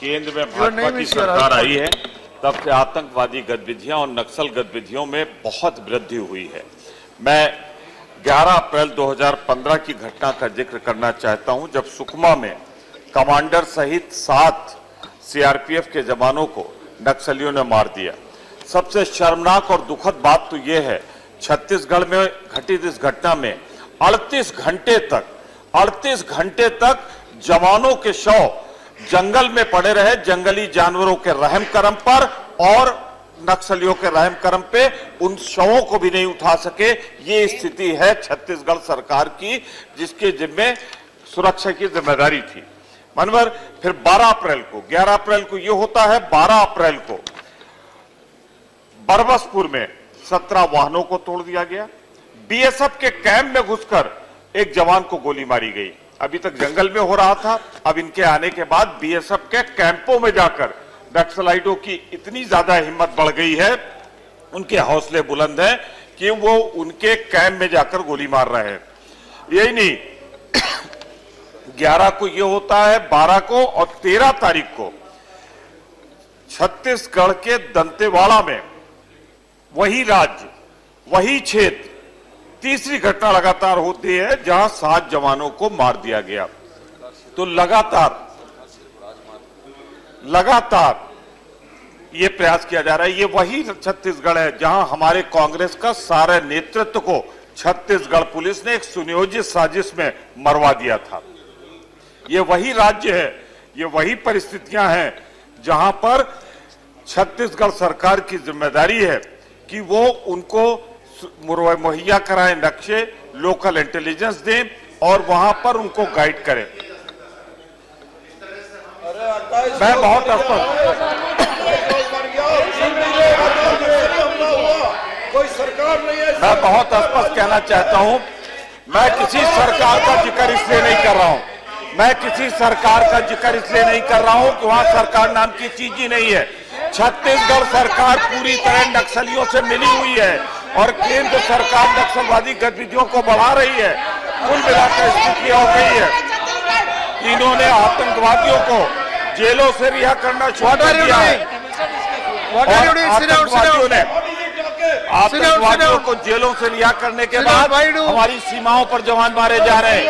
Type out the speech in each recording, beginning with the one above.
केंद्र में भाजपा की सरकार आई है तब से आतंकवादी गतिविधियां और नक्सल गतिविधियों में बहुत वृद्धि हुई है। मैं 11 अप्रैल 2015 की घटना का जिक्र करना चाहता हूं, जब सुकमा में कमांडर सहित 7 सीआरपीएफ के जवानों को नक्सलियों ने मार दिया। सबसे शर्मनाक और दुखद बात तो यह है, छत्तीसगढ़ में घटित इस घटना में 38 घंटे तक जवानों के शव जंगल में पड़े रहे, जंगली जानवरों के रहम करम पर और नक्सलियों के रहम करम पे उन शवों को भी नहीं उठा सके। ये स्थिति है छत्तीसगढ़ सरकार की, जिसके जिम्मे सुरक्षा की जिम्मेदारी थी। मनवर फिर 11 अप्रैल को ये होता है। 12 अप्रैल को बरबसपुर में 17 वाहनों को तोड़ दिया गया। बीएसएफ के कैंप में घुसकर एक जवान को गोली मारी गई। अभी तक जंगल में हो रहा था, अब इनके आने के बाद बीएसएफ के कैंपों में जाकर नक्सलाइटों की इतनी ज्यादा हिम्मत बढ़ गई है, उनके हौसले बुलंद हैं कि वो उनके कैंप में जाकर गोली मार रहे हैं। यही नहीं, 11 को ये होता है, 12 को और 13 तारीख को छत्तीसगढ़ के दंतेवाड़ा में वही राज्य, वही क्षेत्र, तीसरी घटना लगातार होती है जहां 7 जवानों को मार दिया गया। तो लगातार ये प्रयास किया जा रहा है। ये वही छत्तीसगढ़ है जहां हमारे कांग्रेस का सारे नेतृत्व को छत्तीसगढ़ पुलिस ने एक सुनियोजित साजिश में मरवा दिया था। ये वही राज्य है, ये वही परिस्थितियां हैं जहां पर छत्तीसगढ़ सरकार की जिम्मेदारी है कि वो उनको मुहैया कराएं नक्शे, लोकल इंटेलिजेंस दें और वहां पर उनको गाइड करें। मैं बहुत स्पष्ट कहना चाहता हूं, मैं किसी सरकार का जिक्र इसलिए नहीं कर रहा हूं, कि वहां सरकार नाम की चीज ही नहीं है। छत्तीसगढ़ सरकार पूरी तरह नक्सलियों से मिली हुई है और केंद्र सरकार नक्सलवादी गतिविधियों को बढ़ा रही है। कुल मिलाकर स्थिति हो गई है कि इन्होंने आतंकवादियों को जेलों से रिहा करना शुरू कर दिया है। आतंकवादियों को जेलों से रिहा करने के बाद हमारी सीमाओं पर जवान मारे जा रहे हैं।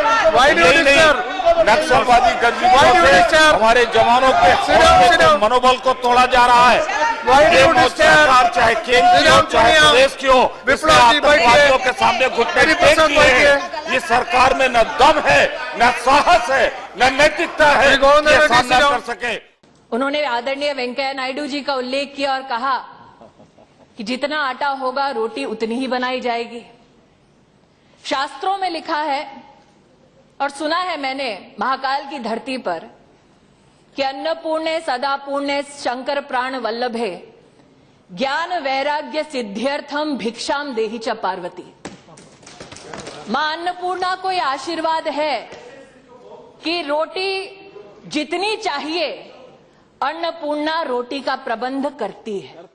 नक्सलवादी गतिविधियों से हमारे जवानों के मनोबल को तोड़ा जा रहा है। सरकार चाहे केंद्र हो चाहे प्रदेश की हो, आतंकवादियों के सामने घुटने टेक किए हैं। ये सरकार में न दम है, न साहस है, न नैतिकता है कि सामना कर सके। उन्होंने आदरणीय वेंकैया नायडू जी का उल्लेख किया और कहा कि जितना आटा होगा रोटी उतनी ही बनाई जाएगी। शास्त्रों में लिखा है और सुना है मैंने महाकाल की धरती पर कि अन्नपूर्णे सदा पूर्णे शंकर प्राण वल्लभे ज्ञान वैराग्य सिद्ध्यर्थम भिक्षाम देहि च पार्वती। मां अन्नपूर्णा को यह आशीर्वाद है कि रोटी जितनी चाहिए अन्नपूर्णा रोटी का प्रबंध करती है।